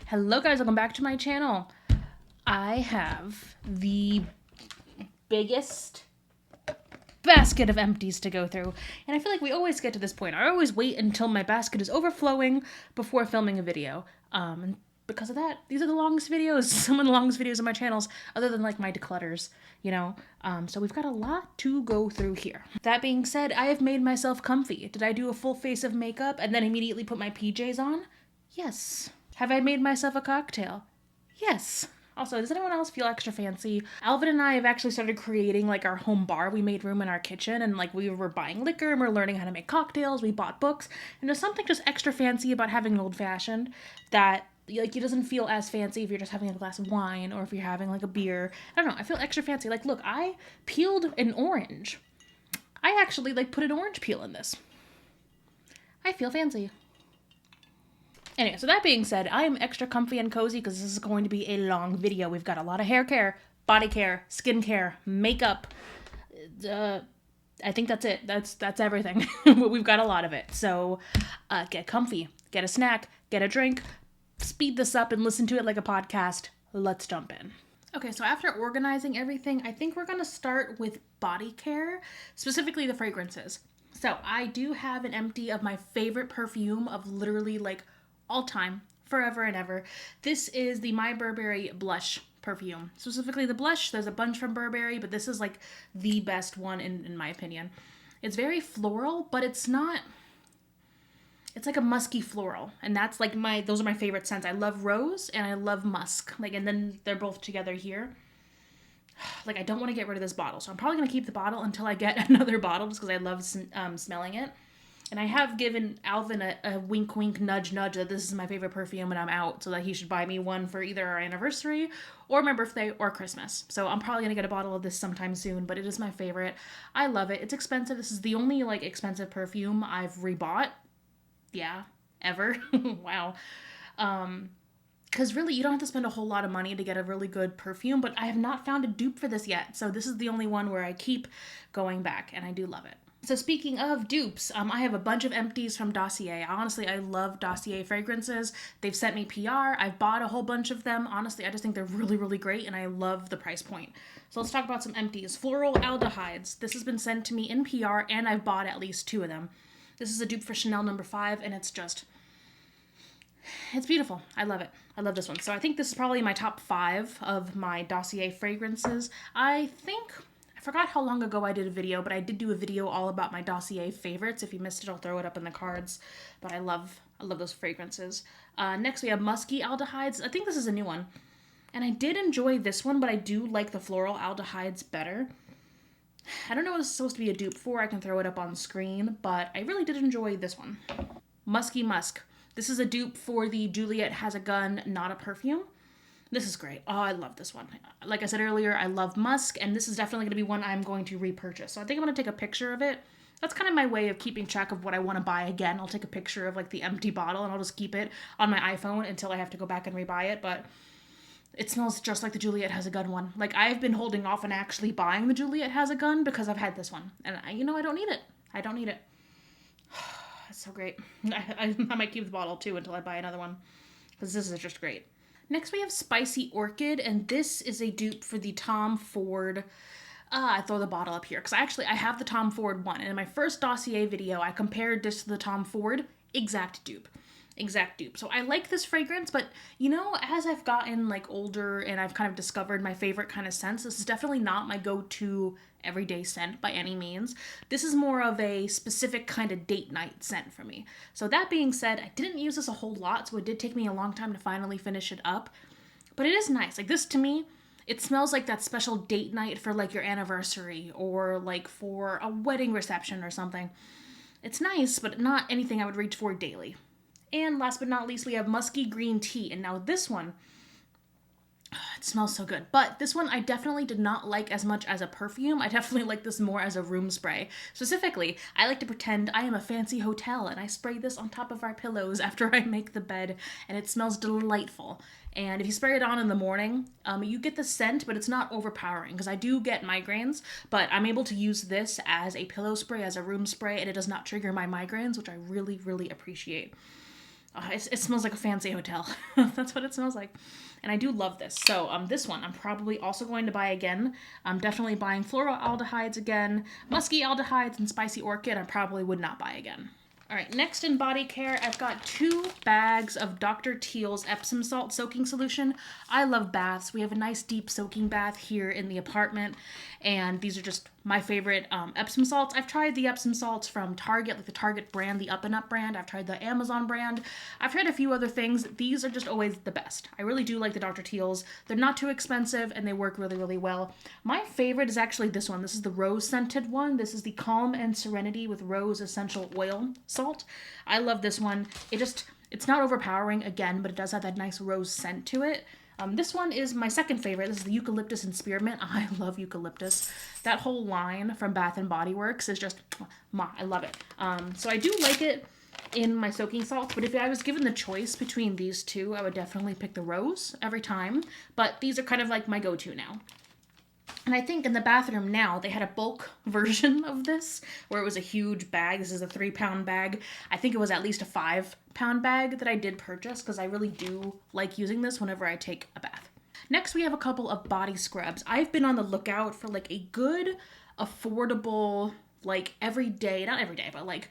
Hello guys, welcome back to my channel. I have the biggest basket of empties to go through, and I feel like we always get to this point. I always wait until my basket is overflowing before filming a video. And because of that, these are the longest videos, some of the longest videos on my channels, other than like my declutters, you know? So we've got a lot to go through here. That being said, I have made myself comfy. Did I do a full face of makeup and then immediately put my PJs on? Yes. Have I made myself a cocktail? Yes. Also, does anyone else feel extra fancy? Alvin and I have actually started creating like our home bar. We made room in our kitchen and like we were buying liquor and we're learning how to make cocktails. We bought books and there's something just extra fancy about having an old fashioned that like it doesn't feel as fancy if you're just having a glass of wine or if you're having like a beer. I don't know. I feel extra fancy. Like, look, I peeled an orange. I actually like put an orange peel in this. I feel fancy. Anyway, so that being said, I am extra comfy and cozy because this is going to be a long video. We've got a lot of hair care, body care, skin care, makeup. I think that's it. That's everything. We've got a lot of it. So get comfy, get a snack, get a drink, speed this up and listen to it like a podcast. Let's jump in. Okay, so after organizing everything, I think we're going to start with body care, specifically the fragrances. So I do have an empty of my favorite perfume of literally like all time, forever and ever. This is the My Burberry blush perfume. Specifically the blush, there's a bunch from Burberry, but this is like the best one in my opinion. It's very floral, but it's not, it's like a musky floral. And that's like those are my favorite scents. I love rose and I love musk. Like, and then they're both together here. Like, I don't want to get rid of this bottle. So I'm probably going to keep the bottle until I get another bottle just because I love smelling it. And I have given Alvin a wink, wink, nudge, nudge that this is my favorite perfume and I'm out, so that he should buy me one for either our anniversary or my birthday or Christmas. So I'm probably going to get a bottle of this sometime soon, but it is my favorite. I love it. It's expensive. This is the only, like, expensive perfume I've rebought. Yeah, ever. Wow. Because really, you don't have to spend a whole lot of money to get a really good perfume, but I have not found a dupe for this yet. So this is the only one where I keep going back, and I do love it. So speaking of dupes, I have a bunch of empties from Dossier. Honestly, I love Dossier fragrances. They've sent me PR. I've bought a whole bunch of them. Honestly, I just think they're really, really great, and I love the price point. So let's talk about some empties. Floral aldehydes. This has been sent to me in PR, and I've bought at least 2 of them. This is a dupe for Chanel No. 5, and it's beautiful. I love it. I love this one. So I think this is probably my top 5 of my Dossier fragrances. I forgot how long ago I did a video, but I did do a video all about my Dossier favorites. If you missed it, I'll throw it up in the cards. But I love those fragrances. Next, we have musky aldehydes. I think this is a new one. And I did enjoy this one, but I do like the floral aldehydes better. I don't know what this is supposed to be a dupe for. I can throw it up on screen, but I really did enjoy this one. Musky Musk. This is a dupe for the Juliet Has a Gun, Not a Perfume. This is great. Oh, I love this one. Like I said earlier, I love musk, and this is definitely going to be one I'm going to repurchase. So I think I'm going to take a picture of it. That's kind of my way of keeping track of what I want to buy again. I'll take a picture of like the empty bottle, and I'll just keep it on my iPhone until I have to go back and rebuy it. But it smells just like the Juliet Has a Gun one. Like, I've been holding off on actually buying the Juliet Has a Gun because I've had this one. And I don't need it. I don't need it. It's so great. I might keep the bottle too until I buy another one because this is just great. Next, we have Spicy Orchid, and this is a dupe for the Tom Ford. I throw the bottle up here because I have the Tom Ford one, and in my first Dossier video, I compared this to the Tom Ford. Exact dupe. So I like this fragrance, but you know, as I've gotten like older and I've kind of discovered my favorite kind of scents, this is definitely not my go-to everyday scent by any means. This is more of a specific kind of date night scent for me. So that being said, I didn't use this a whole lot, so it did take me a long time to finally finish it up. But it is nice. Like, this to me, it smells like that special date night for like your anniversary or like for a wedding reception or something. It's nice, but not anything I would reach for daily. And last but not least, we have Musky Green Tea. And now this one, it smells so good. But this one I definitely did not like as much as a perfume. I definitely like this more as a room spray. Specifically, I like to pretend I am a fancy hotel and I spray this on top of our pillows after I make the bed, and it smells delightful. And if you spray it on in the morning, you get the scent, but it's not overpowering because I do get migraines, but I'm able to use this as a pillow spray, as a room spray, and it does not trigger my migraines, which I really, really appreciate. It smells like a fancy hotel. That's what it smells like. And I do love this. So this one I'm probably also going to buy again. I'm definitely buying floral aldehydes again. Musky aldehydes and spicy orchid I probably would not buy again. All right, next in body care, I've got 2 bags of Dr. Teal's Epsom salt soaking solution. I love baths. We have a nice deep soaking bath here in the apartment, and these are just my favorite Epsom salts. I've tried the Epsom salts from Target, like the Target brand, the Up and Up brand. I've tried the Amazon brand. I've tried a few other things. These are just always the best. I really do like the Dr. Teal's. They're not too expensive, and they work really, really well. My favorite is actually this one. This is the rose scented one. This is the Calm and Serenity with Rose Essential Oil Salt. I love this one. It's not overpowering again, but it does have that nice rose scent to it. This one is my second favorite. This is the Eucalyptus and Spearmint. I love eucalyptus. That whole line from Bath and Body Works is just, I love it. So I do like it in my soaking salts, but if I was given the choice between these two, I would definitely pick the rose every time. But these are kind of like my go-to now. And I think in the bathroom now, they had a bulk version of this, where it was a huge bag. This is a 3-pound bag. I think it was at least a 5-pound bag that I did purchase, because I really do like using this whenever I take a bath. Next, we have a couple of body scrubs. I've been on the lookout for like a good, affordable, like everyday, not every day, but like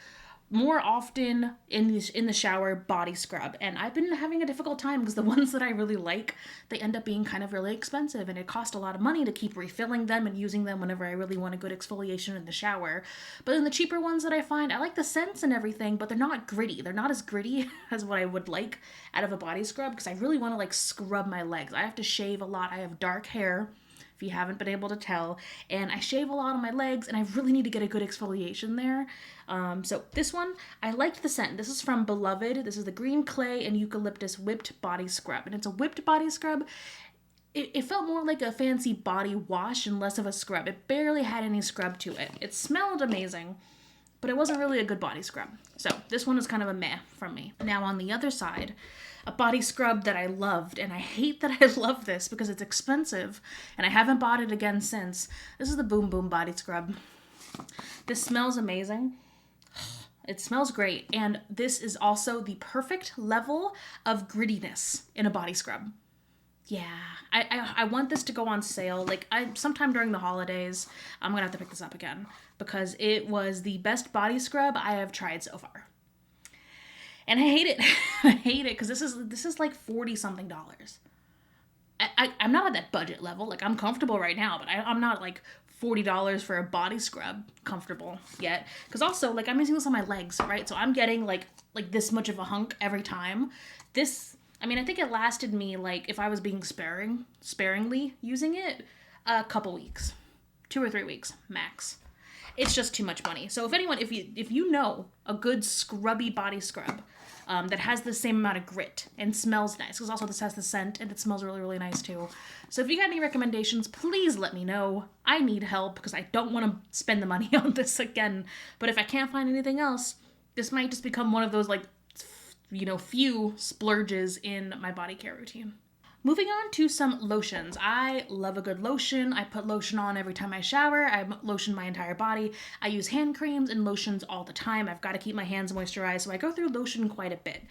more often in the shower body scrub, and I've been having a difficult time because the ones that I really like, they end up being kind of really expensive, and it costs a lot of money to keep refilling them and using them whenever I really want a good exfoliation in the shower. But then the cheaper ones that I find, I like the scents and everything, but they're not gritty. They're not as gritty as what I would like out of a body scrub, because I really want to like scrub my legs. I have to shave a lot. I have dark hair, if you haven't been able to tell, and I shave a lot on my legs, and I really need to get a good exfoliation there. So this one, I liked the scent. This is from Beloved. This is the Green Clay and Eucalyptus Whipped Body Scrub, and it's a whipped body scrub. It felt more like a fancy body wash and less of a scrub. It barely had any scrub to it. It smelled amazing, but it wasn't really a good body scrub. So this one is kind of a meh from me. Now on the other side, a body scrub that I loved, and I hate that I love this because it's expensive, and I haven't bought it again since. This is the Boom Boom Body Scrub. This smells amazing. It smells great, and this is also the perfect level of grittiness in a body scrub. Yeah, I want this to go on sale, like sometime during the holidays. I'm gonna have to pick this up again because it was the best body scrub I have tried so far. And I hate it. I hate it because this is like $40 something. I'm not at that budget level. Like, I'm comfortable right now, but I'm not like $40 for a body scrub comfortable yet. Because also, like, I'm using this on my legs, right? So I'm getting like this much of a hunk every time. I think it lasted me, like, if I was being sparingly using it, a couple weeks. 2 or 3 weeks max. It's just too much money. So if you know a good scrubby body scrub that has the same amount of grit and smells nice, because also this has the scent and it smells really, really nice too. So if you got any recommendations, please let me know. I need help because I don't want to spend the money on this again. But if I can't find anything else, this might just become one of those few splurges in my body care routine. Moving on to some lotions. I love a good lotion. I put lotion on every time I shower. I lotion my entire body. I use hand creams and lotions all the time. I've got to keep my hands moisturized, so I go through lotion quite a bit.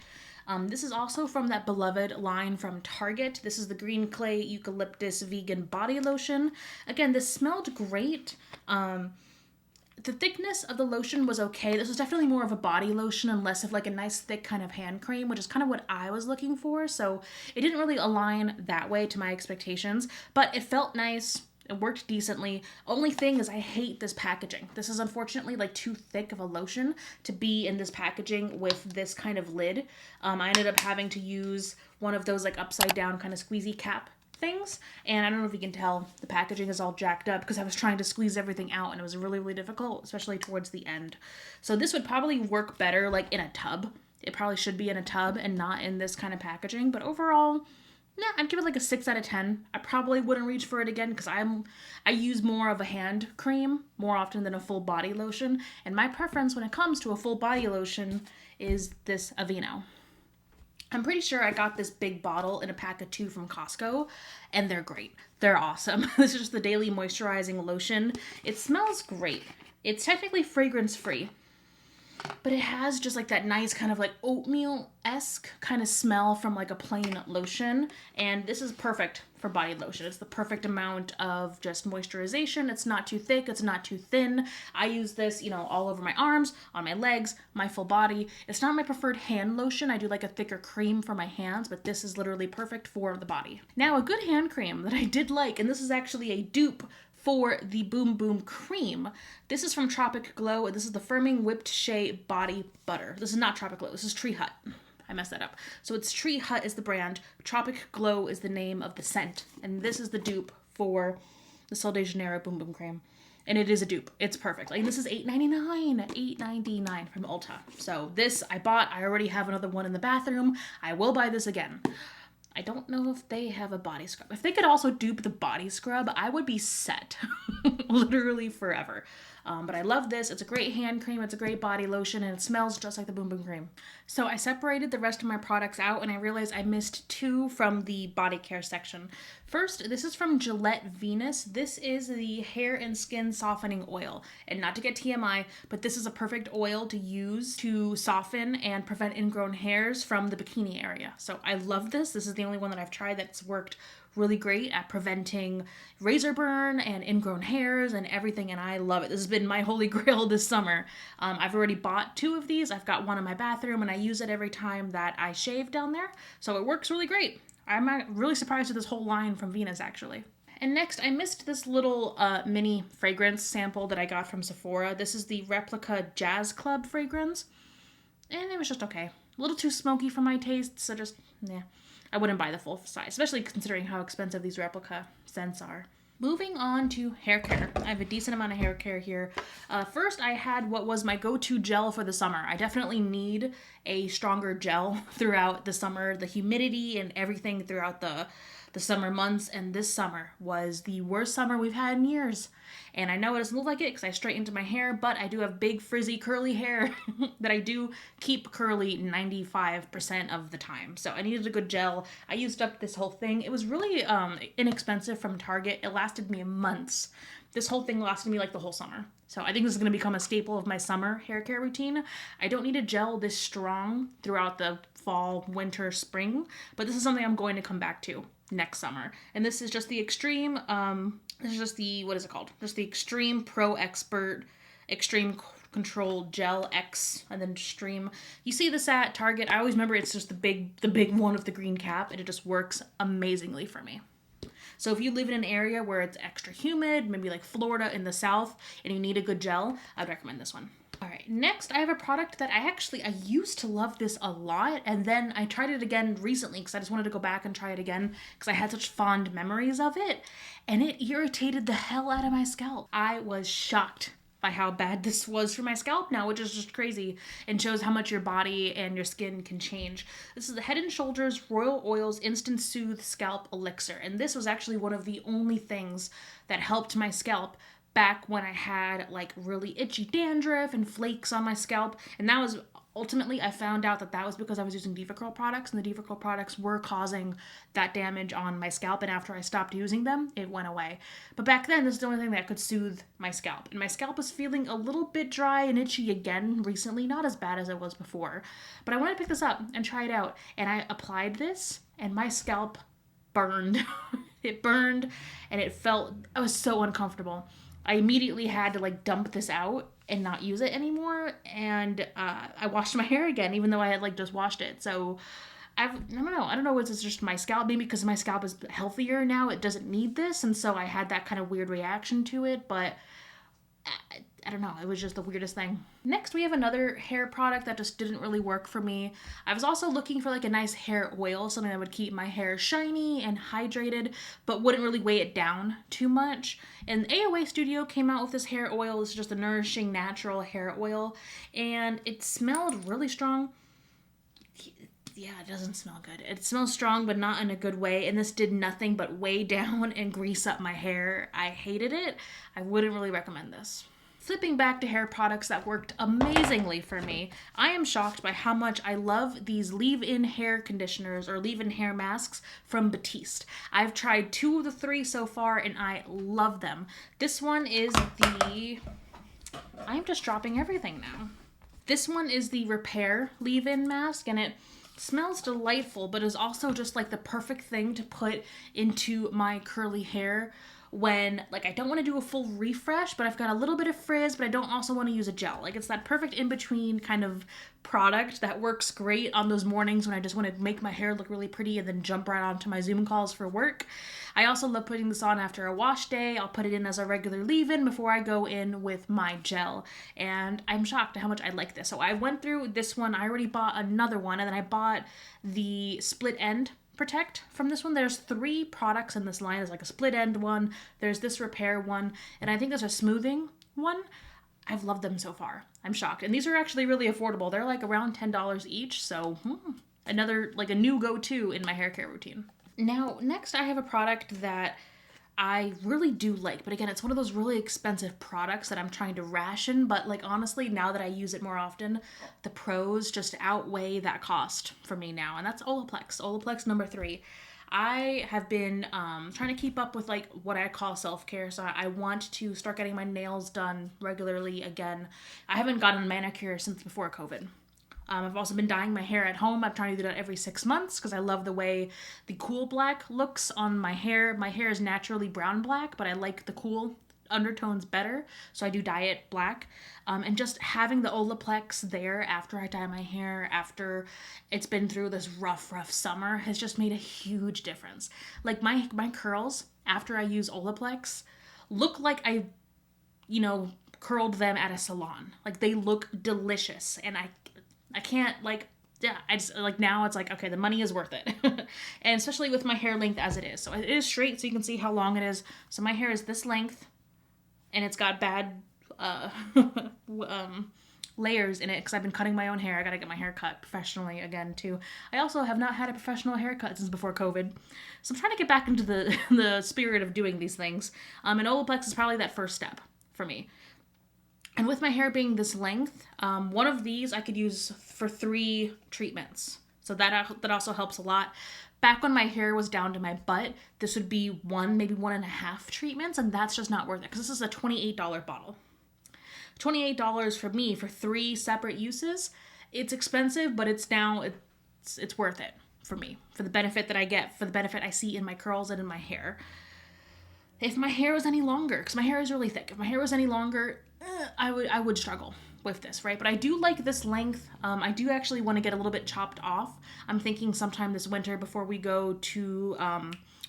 This is also from that Beloved line from Target. This is the Green Clay Eucalyptus Vegan Body Lotion. Again, this smelled great. The thickness of the lotion was okay. This was definitely more of a body lotion and less of like a nice thick kind of hand cream, which is kind of what I was looking for. So it didn't really align that way to my expectations, but it felt nice. It worked decently. Only thing is I hate this packaging. This is unfortunately like too thick of a lotion to be in this packaging with this kind of lid. I ended up having to use one of those like upside down kind of squeezy cap things, and I don't know if you can tell, the packaging is all jacked up because I was trying to squeeze everything out and it was really, really difficult, especially towards the end. So this would probably work better like in a tub. It probably should be in a tub and not in this kind of packaging, but overall, I'd give it like a 6 out of 10. I probably wouldn't reach for it again because I use more of a hand cream more often than a full body lotion, and my preference when it comes to a full body lotion is this Aveeno. I'm pretty sure I got this big bottle in a pack of 2 from Costco, and they're great. They're awesome. This is just the daily moisturizing lotion. It smells great. It's technically fragrance free. but it has just like that nice kind of like oatmeal-esque kind of smell from like a plain lotion. And this is perfect for body lotion. It's the perfect amount of just moisturization. It's not too thick. It's not too thin. I use this, you know, all over my arms, on my legs, my full body. It's not my preferred hand lotion. I do like a thicker cream for my hands, but this is literally perfect for the body. Now, a good hand cream that I did like, and this is actually a dupe for the Boom Boom Cream. This is from Tropic Glow, and this is the Firming Whipped Shea Body Butter. This is not Tropic Glow, this is Tree Hut. I messed that up. So it's Tree Hut is the brand, Tropic Glow is the name of the scent, and this is the dupe for the Sol de Janeiro Boom Boom Cream. And it is a dupe. It's perfect. Like, this is $8.99. $8.99 from Ulta. So this I bought. I already have another one in the bathroom. I will buy this again. I don't know if they have a body scrub. If they could also dupe the body scrub, I would be set. Literally forever. But I love this. It's a great hand cream. It's a great body lotion. And it smells just like the Boom Boom Cream. So I separated the rest of my products out. And I realized I missed two from the body care section. First, this is from Gillette Venus. This is the hair and skin softening oil. And not to get TMI, but this is a perfect oil to use to soften and prevent ingrown hairs from the bikini area. So I love this. This is the only one that I've tried that's worked really great at preventing razor burn and ingrown hairs and everything, and I love it. This has been my holy grail this summer. I've already bought two of these. I've got one in my bathroom, and I use it every time that I shave down there, so it works really great. I'm really surprised with this whole line from Venus, actually. And next, I missed this little mini fragrance sample that I got from Sephora. This is the Replica Jazz Club fragrance, and it was just okay. A little too smoky for my taste, so just, nah. I wouldn't buy the full size, especially considering how expensive these replica scents are. Moving on to hair care. I have a decent amount of hair care here. First, I had what was my go-to gel for the summer. I definitely need a stronger gel throughout the summer, the humidity and everything throughout the summer months, and this summer was the worst summer we've had in years. And I know it doesn't look like it because I straightened my hair, but I do have big, frizzy, curly hair that I do keep curly 95% of the time. So I needed a good gel. I used up this whole thing. It was really inexpensive from Target. It lasted me months. This whole thing lasted me like the whole summer. So I think this is going to become a staple of my summer hair care routine. I don't need a gel this strong throughout the fall, winter, spring, but this is something I'm going to come back to next summer. And this is just the Extreme, this is just the, what is it called? Just the Extreme Pro Expert Extreme Control Gel X, and then Extreme. You see this at Target. I always remember it's just the big one with the green cap, and it just works amazingly for me. So if you live in an area where it's extra humid, maybe like Florida in the south, and you need a good gel, I'd recommend this one. All right, next I have a product that I used to love this a lot, and then I tried it again recently because I just wanted to go back and try it again because I had such fond memories of it, and it irritated the hell out of my scalp. I was shocked by how bad this was for my scalp now, which is just crazy and shows how much your body and your skin can change. This is the Head & Shoulders Royal Oils Instant Soothe Scalp Elixir, and this was actually one of the only things that helped my scalp back when I had like really itchy dandruff and flakes on my scalp. And that was ultimately, I found out that was because I was using DevaCurl products, and the DevaCurl products were causing that damage on my scalp. And after I stopped using them, it went away. But back then, this is the only thing that could soothe my scalp. And my scalp was feeling a little bit dry and itchy again recently, not as bad as it was before. But I wanted to pick this up and try it out. And I applied this, and my scalp burned. It burned, and I was so uncomfortable. I immediately had to like dump this out and not use it anymore, and I washed my hair again, even though I had like just washed it. So I don't know, it's just my scalp, maybe because my scalp is healthier now, it doesn't need this, and so I had that kind of weird reaction to it, but I don't know, it was just the weirdest thing. Next, we have another hair product that just didn't really work for me. I was also looking for like a nice hair oil, something that would keep my hair shiny and hydrated, but wouldn't really weigh it down too much. And AOA Studio came out with this hair oil. This is just a nourishing, natural hair oil, and it smelled really strong. Yeah, it doesn't smell good. It smells strong, but not in a good way, and this did nothing but weigh down and grease up my hair. I hated it. I wouldn't really recommend this. Flipping back to hair products that worked amazingly for me, I am shocked by how much I love these leave-in hair conditioners or leave-in hair masks from Batiste. I've tried 2 of the 3 so far, and I love them. This one is I'm just dropping everything now. This one is the Repair Leave-In Mask, and it smells delightful, but is also just like the perfect thing to put into my curly hair when, like, I don't want to do a full refresh, but I've got a little bit of frizz, but I don't also want to use a gel. Like, it's that perfect in-between kind of product that works great on those mornings when I just want to make my hair look really pretty and then jump right onto my Zoom calls for work. I also love putting this on after a wash day. I'll put it in as a regular leave-in before I go in with my gel, and I'm shocked at how much I like this. So I went through this one, I already bought another one, and then I bought the split end protect from this one. There's 3 products in this line. There's like a split end one, there's this repair one, and I think there's a smoothing one. I've loved them so far. I'm shocked. And these are actually really affordable. They're like around $10 each, so another, like, a new go-to in my hair care routine. Now, next I have a product that I really do like, but again, it's one of those really expensive products that I'm trying to ration, but like, honestly, now that I use it more often, the pros just outweigh that cost for me now, and that's Olaplex number 3. I have been trying to keep up with like what I call self-care, so I want to start getting my nails done regularly again. I haven't gotten a manicure since before COVID. I've also been dyeing my hair at home. I'm trying to do that every 6 months because I love the way the cool black looks on my hair. My hair is naturally brown black, but I like the cool undertones better, so I do dye it black. And just having the Olaplex there after I dye my hair, after it's been through this rough summer, has just made a huge difference. Like, my curls, after I use Olaplex, look like I, curled them at a salon. Like, they look delicious, and I can't, like, yeah, I just, like, now it's like, okay, the money is worth it. And especially with my hair length as it is. So it is straight, so you can see how long it is. So my hair is this length, and it's got bad layers in it because I've been cutting my own hair. I gotta get my hair cut professionally again, too. I also have not had a professional haircut since before COVID. So I'm trying to get back into the spirit of doing these things. And Olaplex is probably that first step for me. And with my hair being this length, one of these I could use for 3 treatments. So that also helps a lot. Back when my hair was down to my butt, this would be 1, maybe 1.5 treatments, and that's just not worth it because this is a $28 bottle. $28 for me for 3 separate uses. It's expensive, but it's worth it for me, for the benefit that I get, for the benefit I see in my curls and in my hair. If my hair was any longer, because my hair is really thick, if my hair was any longer, I would struggle with this, right? But I do like this length. I do actually want to get a little bit chopped off. I'm thinking sometime this winter before we go to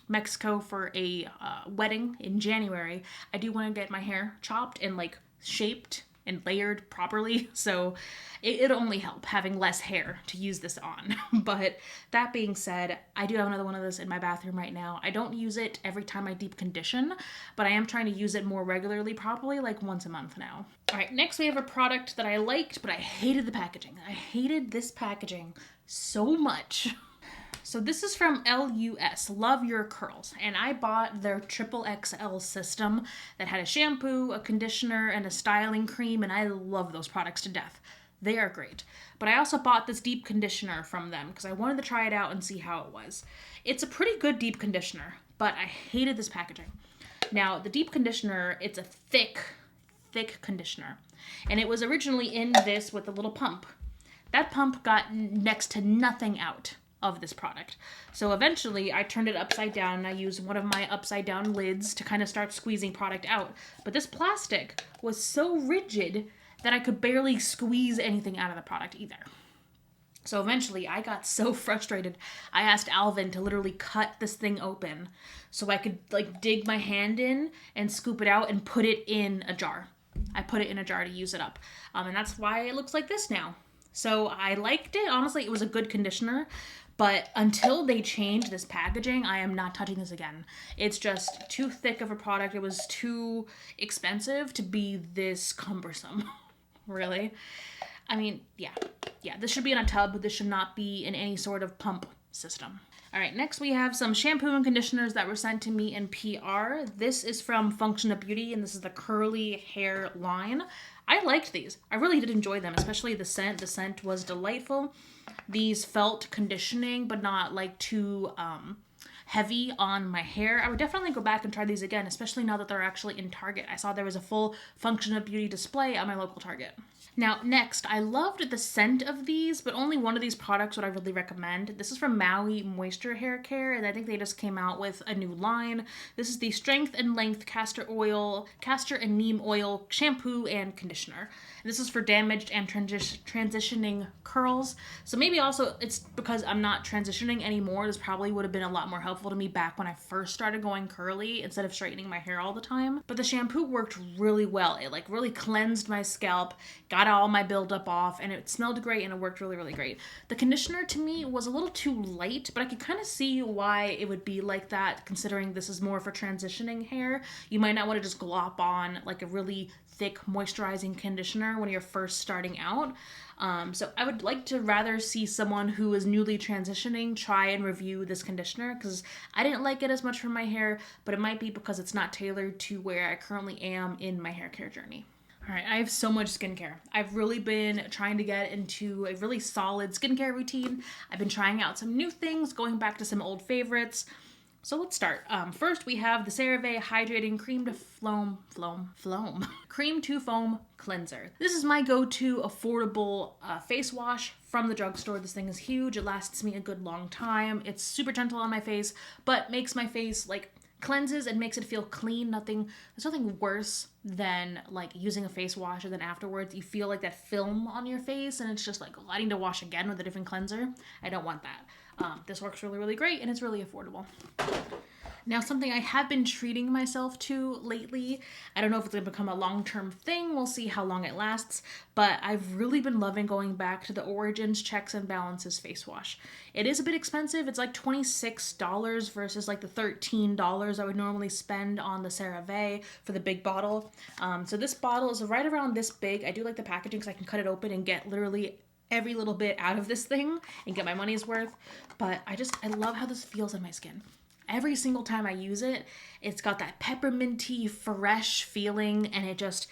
Mexico for a wedding in January, I do want to get my hair chopped and like shaped and layered properly. So it'll only help having less hair to use this on. But that being said, I do have another one of this in my bathroom right now. I don't use it every time I deep condition, but I am trying to use it more regularly, probably like once a month now. All right, next we have a product that I liked, but I hated the packaging. I hated this packaging so much. So this is from LUS, Love Your Curls, and I bought their XXL system that had a shampoo, a conditioner, and a styling cream, and I love those products to death. They are great. But I also bought this deep conditioner from them because I wanted to try it out and see how it was. It's a pretty good deep conditioner, but I hated this packaging. Now, the deep conditioner, it's a thick conditioner, and it was originally in this with a little pump. That pump got next to nothing out of this product. So eventually I turned it upside down and I used one of my upside down lids to kind of start squeezing product out. But this plastic was so rigid that I could barely squeeze anything out of the product either. So eventually I got so frustrated, I asked Alvin to literally cut this thing open so I could like dig my hand in and scoop it out and put it in a jar. I put it in a jar to use it up. And that's why it looks like this now. So I liked it. Honestly, it was a good conditioner. But until they change this packaging, I am not touching this again. It's just too thick of a product. It was too expensive to be this cumbersome. Really? I mean, yeah, this should be in a tub. This should not be in any sort of pump system. All right, next we have some shampoo and conditioners that were sent to me in PR. This is from Function of Beauty, and this is the curly hair line. I liked these. I really did enjoy them, especially the scent. The scent was delightful. These felt conditioning, but not like too heavy on my hair. I would definitely go back and try these again, especially now that they're actually in Target. I saw there was a full Function of Beauty display at my local Target. Now, next, I loved the scent of these, but only one of these products would I really recommend. This is from Maui Moisture Hair Care, and I think they just came out with a new line. This is the Strength and Length Castor and Neem Oil Shampoo and Conditioner. And this is for damaged and transitioning curls. So maybe also it's because I'm not transitioning anymore. This probably would have been a lot more helpful to me back when I first started going curly instead of straightening my hair all the time. But the shampoo worked really well. It like really cleansed my scalp, got all my buildup off, and it smelled great and it worked really, really great. The conditioner to me was a little too light, but I could kind of see why it would be like that considering this is more for transitioning hair. You might not want to just glop on like a really thick moisturizing conditioner when you're first starting out. So I would like to rather see someone who is newly transitioning try and review this conditioner because I didn't like it as much for my hair, but it might be because it's not tailored to where I currently am in my hair care journey. All right, I have so much skincare. I've really been trying to get into a really solid skincare routine. I've been trying out some new things, going back to some old favorites. So let's start. First, we have the CeraVe Hydrating Cream to Foam Cleanser. This is my go-to affordable face wash from the drugstore. This thing is huge. It lasts me a good long time. It's super gentle on my face, but makes my face like cleanses and makes it feel clean. There's nothing worse than like using a face wash and then afterwards you feel like that film on your face and it's just like I need to wash again with a different cleanser. I don't want that. This works really, really great and it's really affordable. Now, something I have been treating myself to lately, I don't know if it's going to become a long-term thing, we'll see how long it lasts, but I've really been loving going back to the Origins Checks and Balances face wash. It is a bit expensive, it's like $26 versus like the $13 I would normally spend on the CeraVe for the big bottle. So this bottle is right around this big. I do like the packaging because I can cut it open and get literally every little bit out of this thing and get my money's worth, but I love how this feels on my skin. Every single time I use it, it's got that pepperminty, fresh feeling, and it's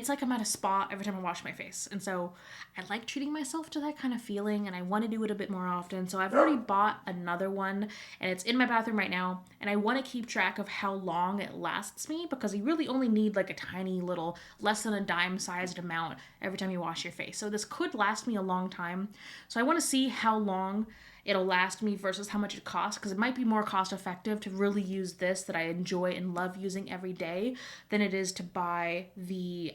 like I'm at a spa every time I wash my face. And so I like treating myself to that kind of feeling, and I want to do it a bit more often. So I've already bought another one, and it's in my bathroom right now, and I want to keep track of how long it lasts me, because you really only need like a tiny little, less than a dime-sized amount every time you wash your face. So this could last me a long time. So I want to see how long it'll last me versus how much it costs, because it might be more cost effective to really use this that I enjoy and love using every day than it is to buy the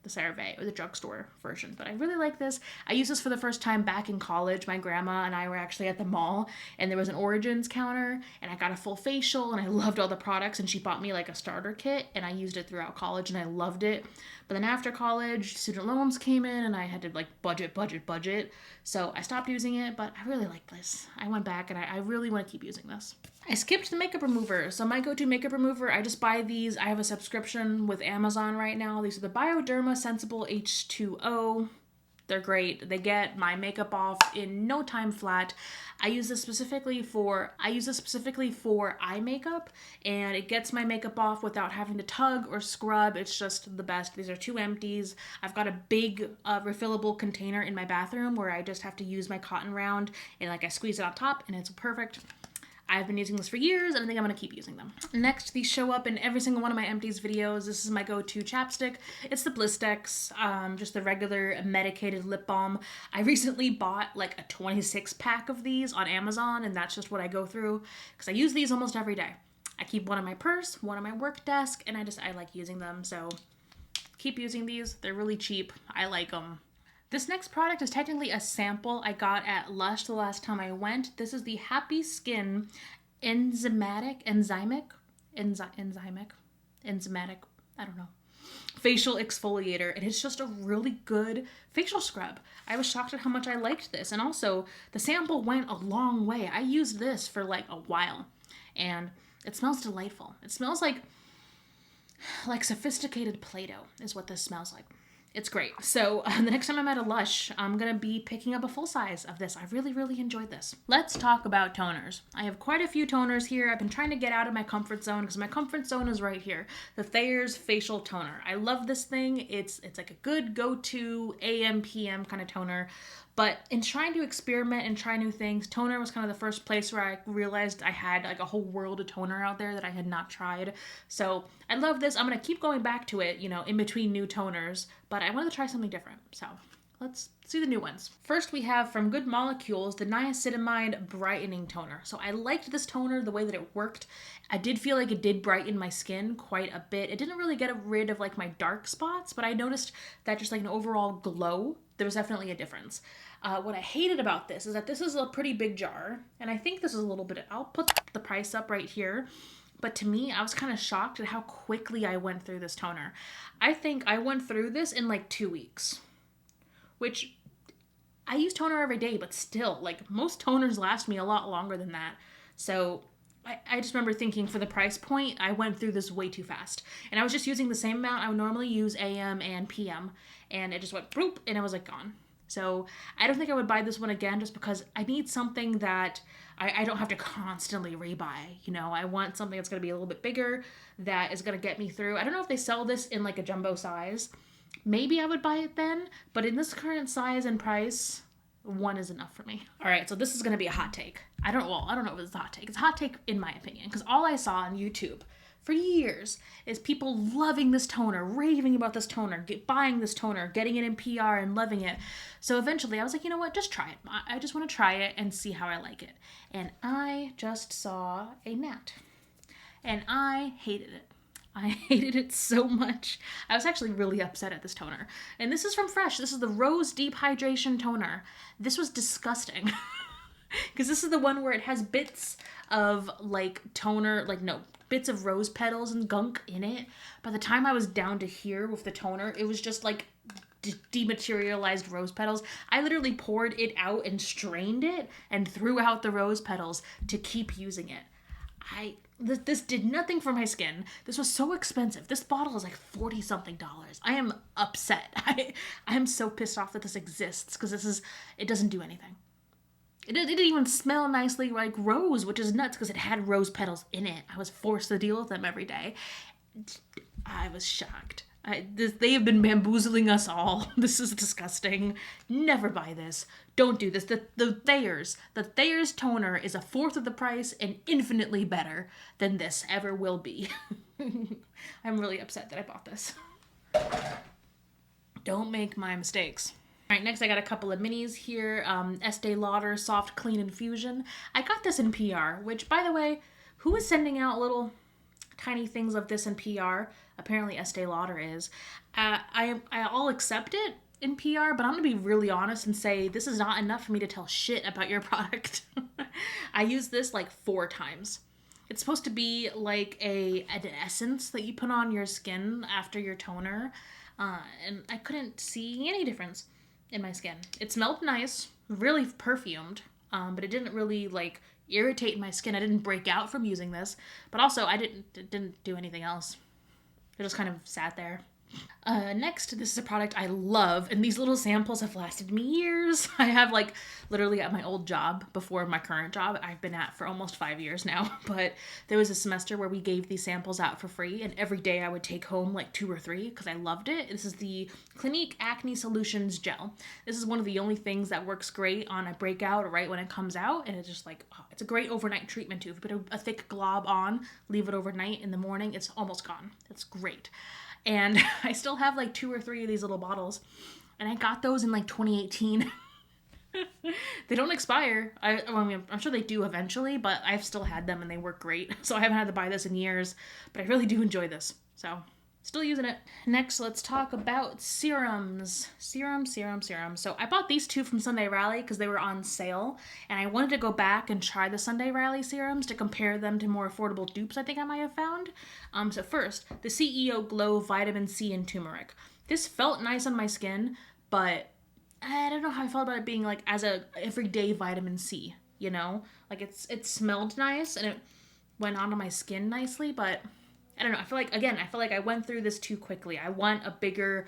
CeraVe or the drugstore version. But I really like this. I used this for the first time back in college. My grandma and I were actually at the mall and there was an Origins counter and I got a full facial and I loved all the products and she bought me like a starter kit and I used it throughout college and I loved it. But then after college, student loans came in and I had to like budget. So I stopped using it, but I really like this. I went back and I really want to keep using this. I skipped the makeup remover. So my go-to makeup remover, I just buy these. I have a subscription with Amazon right now. These are the Bioderma Sensible H2O. They're great. They get my makeup off in no time flat. I use this specifically for eye makeup, and it gets my makeup off without having to tug or scrub. It's just the best. These are 2 empties. I've got a big refillable container in my bathroom where I just have to use my cotton round and like I squeeze it on top and it's perfect. I've been using this for years and I think I'm going to keep using them. Next, these show up in every single one of my Empties videos. This is my go-to chapstick. It's the Blistex, just the regular medicated lip balm. I recently bought like a 26-pack of these on Amazon and that's just what I go through because I use these almost every day. I keep one on my purse, one on my work desk, and I like using them. So keep using these. They're really cheap. I like them. This next product is technically a sample I got at Lush the last time I went. This is the Happy Skin enzymatic, I don't know, facial exfoliator. And it's just a really good facial scrub. I was shocked at how much I liked this. And also the sample went a long way. I used this for like a while and it smells delightful. It smells like sophisticated Play-Doh is what this smells like. It's great. So the next time I'm at a Lush, I'm going to be picking up a full size of this. I really, really enjoyed this. Let's talk about toners. I have quite a few toners here. I've been trying to get out of my comfort zone because my comfort zone is right here. The Thayer's Facial Toner. I love this thing. It's like a good go-to AM, PM kind of toner. But in trying to experiment and try new things, toner was kind of the first place where I realized I had like a whole world of toner out there that I had not tried. So I love this. I'm going to keep going back to it, you know, in between new toners, but I wanted to try something different. So let's see the new ones. First, we have from Good Molecules, the Niacinamide Brightening Toner. So I liked this toner, the way that it worked. I did feel like it did brighten my skin quite a bit. It didn't really get rid of like my dark spots, but I noticed that just like an overall glow, there was definitely a difference. What I hated about this is that this is a pretty big jar, and I think this is a little bit, I'll put the price up right here. But to me, I was kind of shocked at how quickly I went through this toner. I think I went through this in like 2 weeks. Which, I use toner every day, but still, like, most toners last me a lot longer than that. So, I just remember thinking for the price point, I went through this way too fast. And I was just using the same amount I would normally use AM and PM. And it just went boop, and it was, like, gone. So, I don't think I would buy this one again just because I need something that I don't have to constantly rebuy. You know, I want something that's going to be a little bit bigger, that is going to get me through. I don't know if they sell this in, like, a jumbo size. Maybe I would buy it then, but in this current size and price, one is enough for me. All right, so this is going to be a hot take. I don't know if it's a hot take. It's a hot take in my opinion, because all I saw on YouTube for years is people loving this toner, raving about this toner, buying this toner, getting it in PR and loving it. So eventually I was like, you know what, just try it. I just want to try it and see how I like it. And I just saw a gnat. And I hated it. I hated it so much. I was actually really upset at this toner. And this is from Fresh. This is the Rose Deep Hydration Toner. This was disgusting. Because this is the one where it has bits of like toner, bits of rose petals and gunk in it. By the time I was down to here with the toner, it was just like dematerialized rose petals. I literally poured it out and strained it and threw out the rose petals to keep using it. This did nothing for my skin. This was so expensive. This bottle is like $40 something. I am upset. I am so pissed off that this exists because it doesn't do anything. It didn't even smell nicely like rose, which is nuts because it had rose petals in it. I was forced to deal with them every day. I was shocked. They have been bamboozling us all. This is disgusting. Never buy this. Don't do this. The Thayer's toner is a fourth of the price and infinitely better than this ever will be. I'm really upset that I bought this. Don't make my mistakes. All right, next I got a couple of minis here. Estee Lauder Soft Clean Infusion. I got this in PR, which, by the way, who is sending out tiny things of this in PR? Apparently Estee Lauder is. I'll accept it in PR, but I'm going to be really honest and say this is not enough for me to tell shit about your product. I used this like 4 times. It's supposed to be like an essence that you put on your skin after your toner, and I couldn't see any difference in my skin. It smelled nice, really perfumed, but it didn't really like irritate my skin. I didn't break out from using this, but also it didn't do anything else. It just kind of sat there. Next, this is a product I love, and these little samples have lasted me years. I have literally at my old job, before my current job, I've been at for almost 5 years now, but there was a semester where we gave these samples out for free, and every day I would take home 2 or 3 because I loved it. This is the Clinique Acne Solutions Gel. This is one of the only things that works great on a breakout right when it comes out, and it's just it's a great overnight treatment too. If you put a thick glob on, leave it overnight, in the morning, it's almost gone. It's great. And I still have 2 or 3 of these little bottles. And I got those in 2018. They don't expire. I'm sure they do eventually, but I've still had them and they work great. So I haven't had to buy this in years, but I really do enjoy this. So still using it. Next, let's talk about serums. Serum. So I bought these 2 from Sunday Rally because they were on sale, and I wanted to go back and try the Sunday Rally serums to compare them to more affordable dupes I think I might have found. So first, the CEO Glow Vitamin C and Turmeric. This felt nice on my skin, but I don't know how I felt about it being as a everyday vitamin C, you know? It smelled nice and it went onto my skin nicely, but I don't know. I feel like I went through this too quickly. I want a bigger,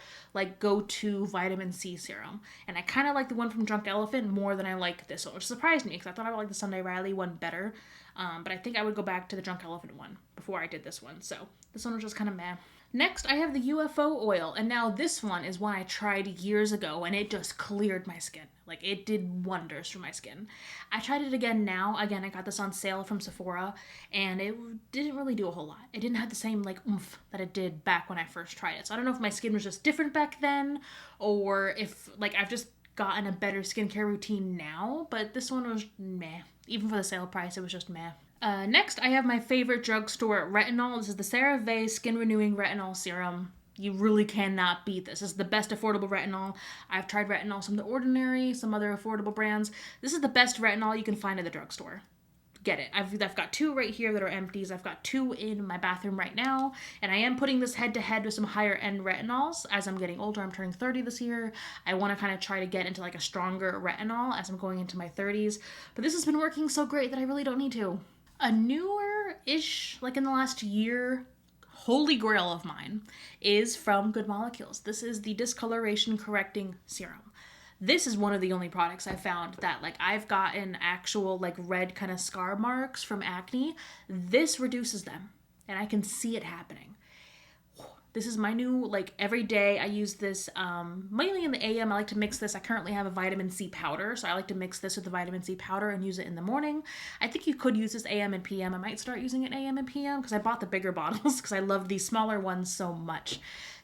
go-to vitamin C serum. And I kind of like the one from Drunk Elephant more than I like this one, which surprised me because I thought I would like the Sunday Riley one better. But I think I would go back to the Drunk Elephant one before I did this one. So this one was just kind of meh. Next, I have the UFO oil, and now this one is one I tried years ago, and it just cleared my skin. Like, it did wonders for my skin. I tried it again now. Again, I got this on sale from Sephora, and it didn't really do a whole lot. It didn't have the same, like, oomph that it did back when I first tried it. So I don't know if my skin was just different back then, or if, like, I've just gotten a better skincare routine now, but this one was meh. Even for the sale price, it was just meh. Next, I have my favorite drugstore retinol. This is the CeraVe Skin Renewing Retinol Serum. You really cannot beat this. This is the best affordable retinol. I've tried retinols from The Ordinary, some other affordable brands. This is the best retinol you can find at the drugstore. Get it. I've got 2 right here that are empties. I've got 2 in my bathroom right now, and I am putting this head to head with some higher end retinols. As I'm getting older, I'm turning 30 this year. I want to kind of try to get into like a stronger retinol as I'm going into my 30s, but this has been working so great that I really don't need to. A newer-ish, like in the last year, holy grail of mine is from Good Molecules. This is the discoloration correcting serum. This is one of the only products I found that, like, I've gotten actual, like, red kind of scar marks from acne. This reduces them, and I can see it happening. This is my new, like, every day I use this, mainly in the AM. I like to mix this. I currently have a vitamin C powder, so I like to mix this with the vitamin C powder and use it in the morning. I think you could use this AM and PM. I might start using it AM and PM because I bought the bigger bottles because I love these smaller ones so much.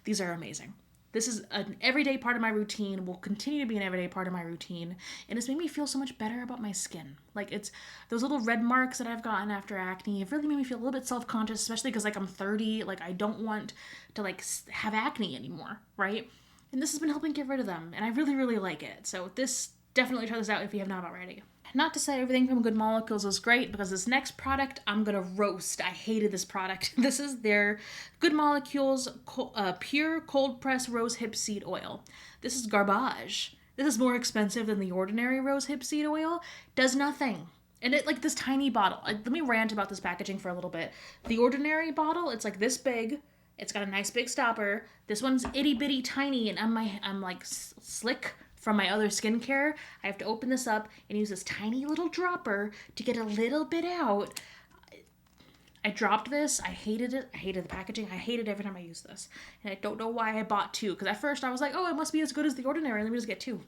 These are amazing. This is an everyday part of my routine, will continue to be an everyday part of my routine, and it's made me feel so much better about my skin. Like, it's those little red marks that I've gotten after acne, it really made me feel a little bit self-conscious, especially because, like, I'm 30, like, I don't want to, like, have acne anymore, right? And this has been helping get rid of them, and I really, really like it. So this, definitely try this out if you have not already. Not to say everything from Good Molecules was great, because this next product I'm gonna roast. I hated this product. This is their Good Molecules Pure Cold Press Rose Hip Seed Oil. This is garbage. This is more expensive than the ordinary rose hip seed oil. Does nothing. And it, like, this tiny bottle. Let me rant about this packaging for a little bit. The ordinary bottle, it's like this big. It's got a nice big stopper. This one's itty bitty tiny, and I'm like slick from my other skincare. I have to open this up and use this tiny little dropper to get a little bit out. I dropped this. I hated it. I hated the packaging. I hated every time I used this. And I don't know why I bought 2. Because at first I was like, oh, it must be as good as the ordinary. Let me just get 2.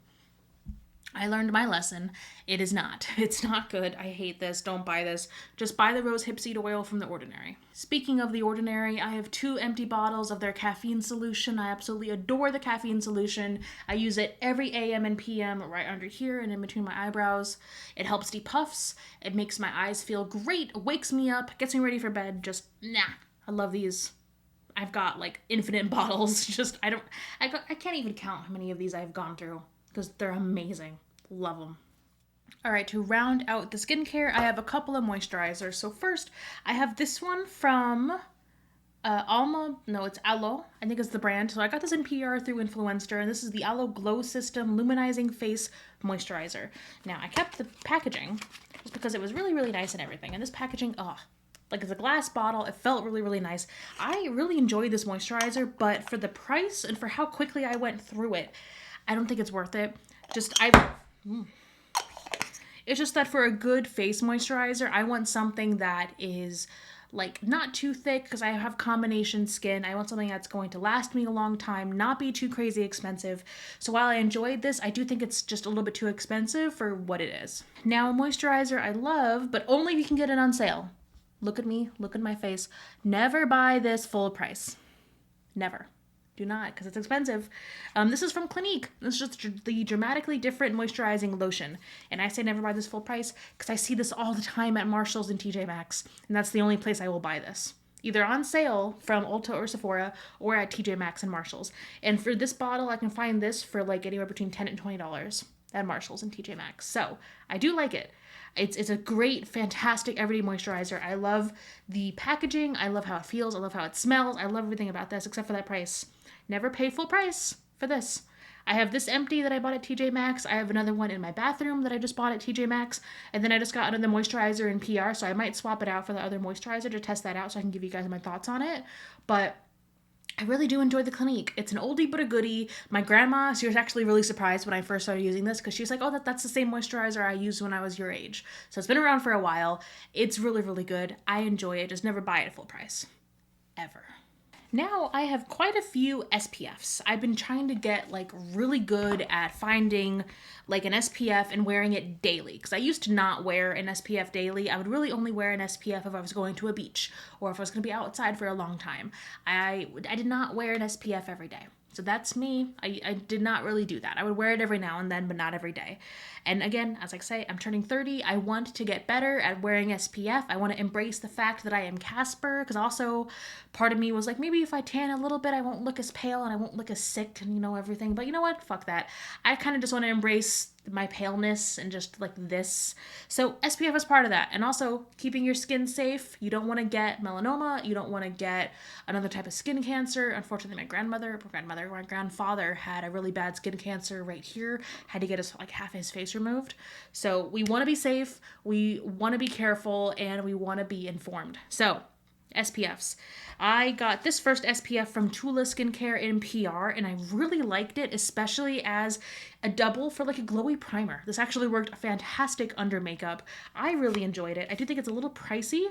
I learned my lesson. It is not. It's not good. I hate this. Don't buy this. Just buy the rose hip seed oil from The Ordinary. Speaking of The Ordinary, I have 2 empty bottles of their caffeine solution. I absolutely adore the caffeine solution. I use it every AM and PM right under here and in between my eyebrows. It helps depuffs. It makes my eyes feel great. It wakes me up. Gets me ready for bed. Just, nah. I love these. I've got, like, infinite bottles. Just, I can't even count how many of these I've gone through, because they're amazing. Love them. All right, to round out the skincare, I have a couple of moisturizers. So first, I have this one from it's Aloe. I think it's the brand. So I got this in PR through Influencer, and this is the Aloe Glow System Luminizing Face Moisturizer. Now, I kept the packaging just because it was really, really nice and everything. And this packaging, like, it's a glass bottle. It felt really, really nice. I really enjoyed this moisturizer, but for the price and for how quickly I went through it, I don't think it's worth it. It's just that for a good face moisturizer, I want something that is, like, not too thick because I have combination skin. I want something that's going to last me a long time, not be too crazy expensive. So while I enjoyed this, I do think it's just a little bit too expensive for what it is. Now, a moisturizer I love, but only if you can get it on sale. Look at me, look at my face. Never buy this full price. Never. Do not, because it's expensive. This is from Clinique. This is just the Dramatically Different Moisturizing Lotion. And I say never buy this full price because I see this all the time at Marshalls and TJ Maxx. And that's the only place I will buy this. Either on sale from Ulta or Sephora or at TJ Maxx and Marshalls. And for this bottle, I can find this for, like, anywhere between $10 and $20 at Marshalls and TJ Maxx. So I do like it. It's a great, fantastic everyday moisturizer. I love the packaging. I love how it feels. I love how it smells. I love everything about this except for that price. Never pay full price for this. I have this empty that I bought at TJ Maxx. I have another one in my bathroom that I just bought at TJ Maxx. And then I just got another moisturizer in PR, so I might swap it out for the other moisturizer to test that out so I can give you guys my thoughts on it. But I really do enjoy the Clinique. It's an oldie but a goodie. My grandma, she was actually really surprised when I first started using this because she's like, oh, that's the same moisturizer I used when I was your age. So it's been around for a while. It's really, really good. I enjoy it. Just never buy it at full price. Ever. Now I have quite a few SPFs. I've been trying to get like really good at finding like an SPF and wearing it daily, because I used to not wear an SPF daily. I would really only wear an SPF if I was going to a beach or if I was going to be outside for a long time. I did not wear an SPF every day. So that's me. I did not really do that. I would wear it every now and then, but not every day. And again, as I say, I'm turning 30. I want to get better at wearing SPF. I want to embrace the fact that I am Casper, because also part of me was like, maybe if I tan a little bit, I won't look as pale and I won't look as sick and, you know, everything. But you know what? Fuck that. I kind of just want to embrace my paleness and just like this. So SPF is part of that. And also keeping your skin safe. You don't want to get melanoma. You don't want to get another type of skin cancer. Unfortunately, my grandfather had a really bad skin cancer right here. Had to get his like half his face removed. So we want to be safe. We want to be careful, and we want to be informed. So SPFs. I got this first SPF from Tula Skincare in PR, and I really liked it, especially as a double for like a glowy primer. This actually worked fantastic under makeup. I really enjoyed it. I do think it's a little pricey,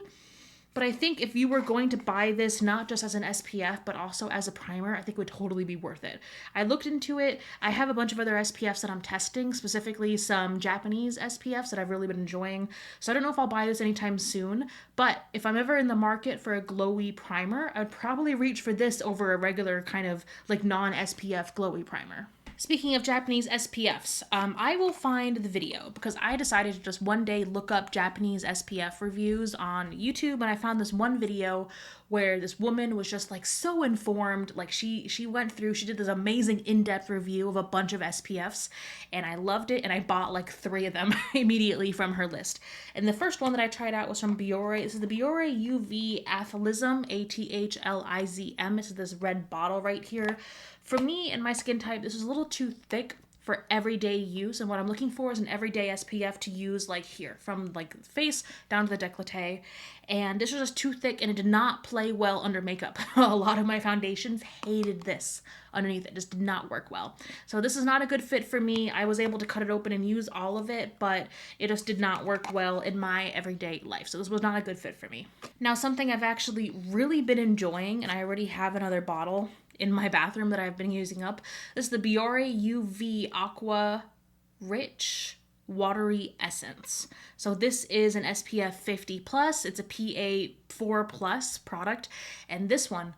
but I think if you were going to buy this not just as an SPF, but also as a primer, I think it would totally be worth it. I looked into it. I have a bunch of other SPFs that I'm testing, specifically some Japanese SPFs that I've really been enjoying. So I don't know if I'll buy this anytime soon, but if I'm ever in the market for a glowy primer, I'd probably reach for this over a regular kind of like non-SPF glowy primer. Speaking of Japanese SPFs, I will find the video because I decided to just one day look up Japanese SPF reviews on YouTube, and I found this one video where this woman was just like so informed. Like she did this amazing in-depth review of a bunch of SPFs, and I loved it, and I bought like 3 of them immediately from her list. And the first one that I tried out was from Biore. This is the Biore UV Athlism, Athlizm. This is this red bottle right here. For me and my skin type, this is a little too thick for everyday use, and what I'm looking for is an everyday SPF to use like here, from like face down to the décolleté, and this was just too thick and it did not play well under makeup. A lot of my foundations hated this underneath. It just did not work well. So this is not a good fit for me. I was able to cut it open and use all of it, but it just did not work well in my everyday life. So this was not a good fit for me. Now, something I've actually really been enjoying, and I already have another bottle in my bathroom that I've been using up. This is the Biore UV Aqua Rich Watery Essence. So this is an SPF 50+. It's a PA4+ product, and this one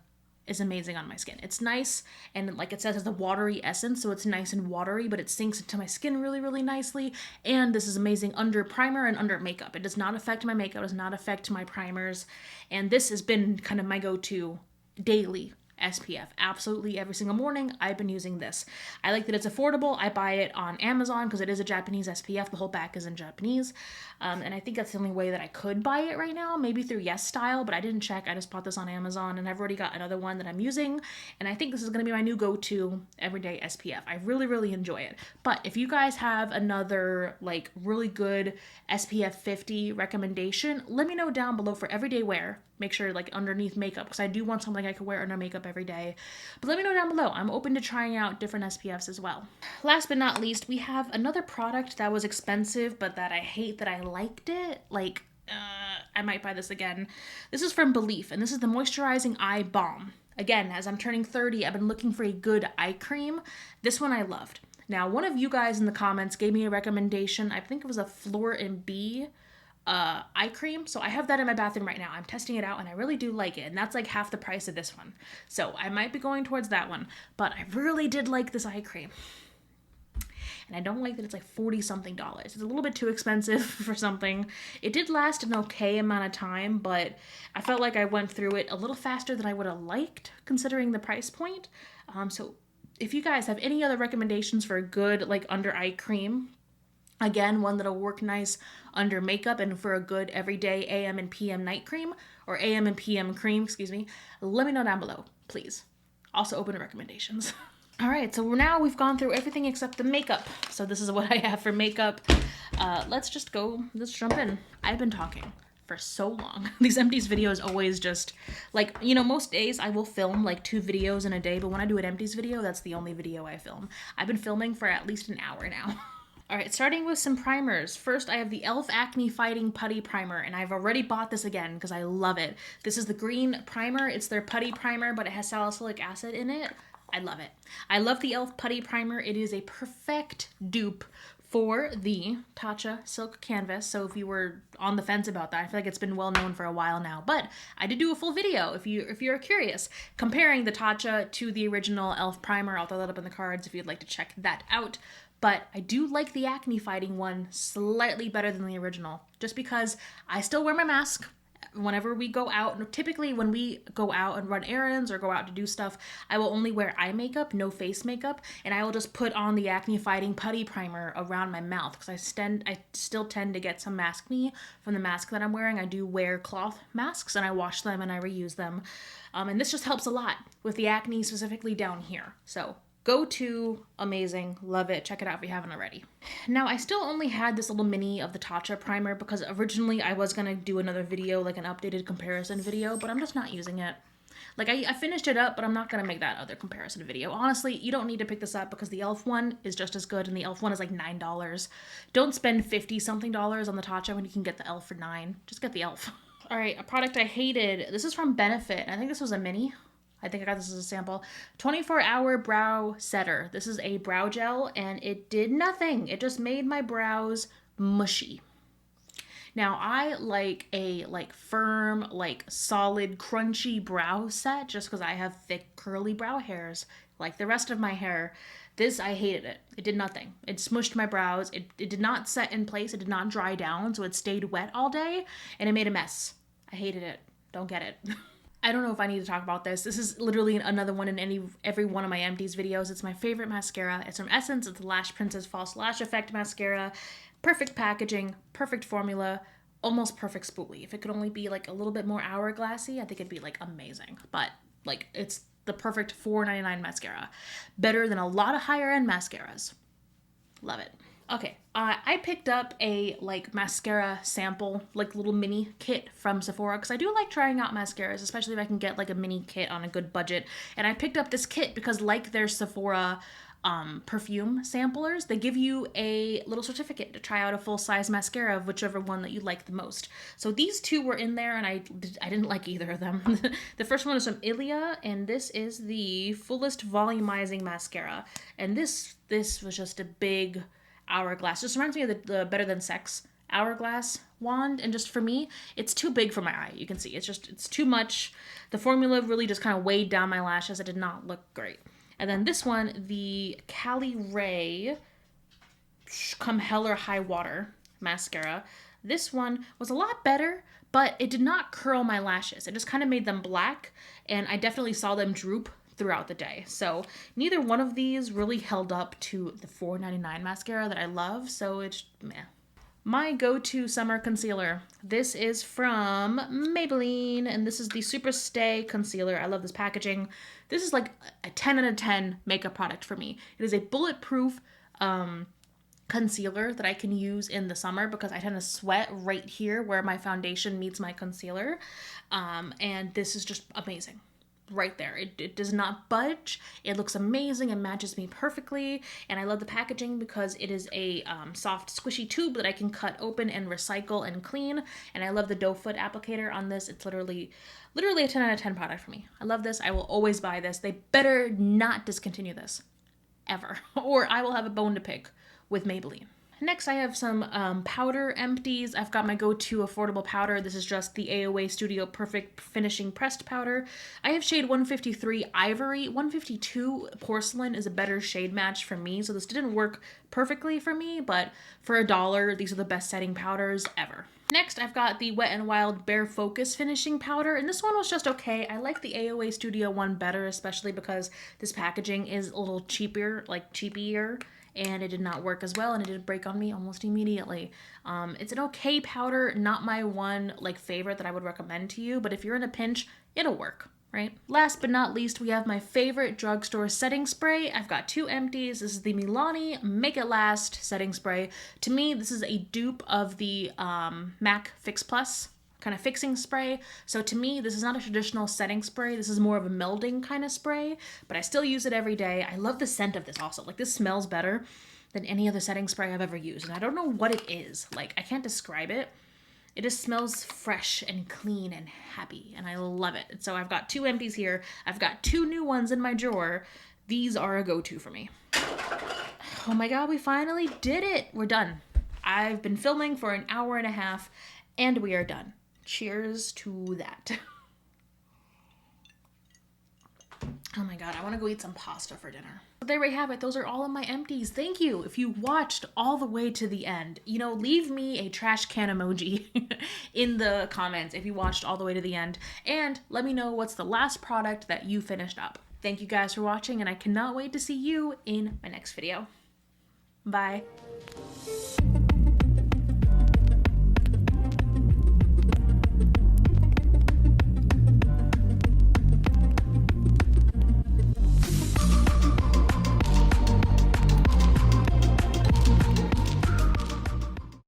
is amazing on my skin. It's nice, and like it says, it's a watery essence, so it's nice and watery, but it sinks into my skin really, really nicely. And this is amazing under primer and under makeup. It does not affect my makeup, it does not affect my primers, and this has been kind of my go-to daily SPF. Absolutely every single morning I've been using this. I like that it's affordable. I buy it on Amazon because it is a Japanese SPF. The whole back is in Japanese. And I think that's the only way that I could buy it right now, maybe through Yes Style, but I didn't check. I just bought this on Amazon, and I've already got another one that I'm using, and I think this is going to be my new go-to everyday SPF. I really, really enjoy it. But if you guys have another like really good SPF 50 recommendation, let me know down below for everyday wear. Make sure like underneath makeup, because I do want something I can wear under makeup every day. But let me know down below. I'm open to trying out different SPFs as well. Last but not least, we have another product that was expensive, but that I hate that I liked it. Like, I might buy this again. This is from Belief, and this is the Moisturizing Eye Balm. Again, as I'm turning 30, I've been looking for a good eye cream. This one I loved. Now, one of you guys in the comments gave me a recommendation. I think it was a Fleur and Bee eye cream. So I have that in my bathroom right now. I'm testing it out and I really do like it. And that's like half the price of this one. So I might be going towards that one. But I really did like this eye cream. And I don't like that it's like $40 something. It's a little bit too expensive for something. It did last an okay amount of time, but I felt like I went through it a little faster than I would have liked considering the price point. So if you guys have any other recommendations for a good like under eye cream, again, one that'll work nice under makeup and for a good everyday AM and PM night cream, or AM and PM cream, excuse me, let me know down below, please. Also open to recommendations. All right, so now we've gone through everything except the makeup. So this is what I have for makeup. Let's jump in. I've been talking for so long. These Empties videos always just, like, you know, most days I will film like 2 videos in a day, but when I do an Empties video, that's the only video I film. I've been filming for at least an hour now. All right, starting with some primers. First, I have the e.l.f. Acne Fighting Putty Primer, and I've already bought this again because I love it. This is the green primer. It's their putty primer, but it has salicylic acid in it. I love it. I love the e.l.f. Putty Primer. It is a perfect dupe for the Tatcha Silk Canvas. So if you were on the fence about that, I feel like it's been well known for a while now, but I did do a full video if you're curious, comparing the Tatcha to the original e.l.f. primer. I'll throw that up in the cards if you'd like to check that out. But I do like the acne fighting one slightly better than the original, just because I still wear my mask whenever we go out. Typically when we go out and run errands or go out to do stuff, I will only wear eye makeup, no face makeup, and I will just put on the acne fighting putty primer around my mouth because I still tend to get some maskne from the mask that I'm wearing. I do wear cloth masks and I wash them and I reuse them. And this just helps a lot with the acne, specifically down here. So go to, amazing, love it. Check it out if you haven't already. Now, I still only had this little mini of the Tatcha primer because originally I was gonna do another video, like an updated comparison video, but I'm just not using it. Like, I finished it up, but I'm not gonna make that other comparison video. Honestly, you don't need to pick this up because the e.l.f. one is just as good, and the e.l.f. one is like $9. Don't spend 50-something dollars on the Tatcha when you can get the e.l.f. for $9. Just get the e.l.f. All right, a product I hated. This is from Benefit. I think this was a mini. I think I got this as a sample. 24-hour brow setter. This is a brow gel, and it did nothing. It just made my brows mushy. Now, I like a firm, solid, crunchy brow set just because I have thick, curly brow hairs like the rest of my hair. This, I hated it. It did nothing. It smushed my brows. It did not set in place. It did not dry down, so it stayed wet all day, and it made a mess. I hated it. Don't get it. I don't know if I need to talk about this. This is literally another one in every one of my Empties videos. It's my favorite mascara. It's from Essence. It's the Lash Princess False Lash Effect Mascara. Perfect packaging, perfect formula, almost perfect spoolie. If it could only be like a little bit more hourglassy, I think it'd be like amazing. But like, it's the perfect $4.99 mascara. Better than a lot of higher end mascaras. Love it. Okay, I picked up a mascara sample, little mini kit from Sephora because I do like trying out mascaras, especially if I can get a mini kit on a good budget. And I picked up this kit because like their Sephora perfume samplers, they give you a little certificate to try out a full-size mascara of whichever one that you like the most. So these two were in there and I didn't like either of them. The first one is from Ilia, and this is the Fullest Volumizing Mascara. And this was just a big hourglass. Just reminds me of the Better Than Sex hourglass wand, and just for me, it's too big for my eye. You can see it's too much. The formula really just kind of weighed down my lashes. It did not look great. And then this one, the Cali Ray Come Hell or High Water mascara. This one was a lot better, but it did not curl my lashes. It just kind of made them black, and I definitely saw them droop throughout the day. So neither one of these really held up to the $4.99 mascara that I love, so it's meh. My go-to summer concealer. This is from Maybelline, and this is the Super Stay Concealer. I love this packaging. This is like a 10 out of 10 makeup product for me. It is a bulletproof concealer that I can use in the summer because I tend to sweat right here where my foundation meets my concealer. And this is just amazing. Right there. It does not budge. It looks amazing and matches me perfectly. And I love the packaging because it is a soft, squishy tube that I can cut open and recycle and clean. And I love the doe foot applicator on this. It's literally a 10 out of 10 product for me. I love this. I will always buy this. They better not discontinue this. Ever. Or I will have a bone to pick with Maybelline. Next, I have some powder empties. I've got my go-to affordable powder. This is just the AOA Studio Perfect Finishing Pressed Powder. I have shade 153 Ivory. 152 Porcelain is a better shade match for me, so this didn't work perfectly for me, but for $1, these are the best setting powders ever. Next, I've got the Wet n Wild Bare Focus Finishing Powder, and this one was just okay. I like the AOA Studio one better, especially because this packaging is a little cheaper, cheapier, and it did not work as well, and it did break on me almost immediately. It's an okay powder, not my one favorite that I would recommend to you, but if you're in a pinch, it'll work, right? Last but not least, we have my favorite drugstore setting spray. I've got two empties. This is the Milani Make It Last setting spray. To me, this is a dupe of the MAC Fix Plus kind of fixing spray. So to me, this is not a traditional setting spray. This is more of a melding kind of spray, but I still use it every day. I love the scent of this also. This smells better than any other setting spray I've ever used. And I don't know what it is. Like, I can't describe it. It just smells fresh and clean and happy, and I love it. And so I've got 2 Empties here. I've got 2 new ones in my drawer. These are a go-to for me. Oh my god, we finally did it. We're done. I've been filming for an hour and a half, and we are done. Cheers to that. Oh my god, I want to go eat some pasta for dinner. But there we have it. Those are all of my Empties. Thank you. If you watched all the way to the end, you know, leave me a trash can emoji in the comments if you watched all the way to the end. And let me know what's the last product that you finished up. Thank you guys for watching, and I cannot wait to see you in my next video. Bye.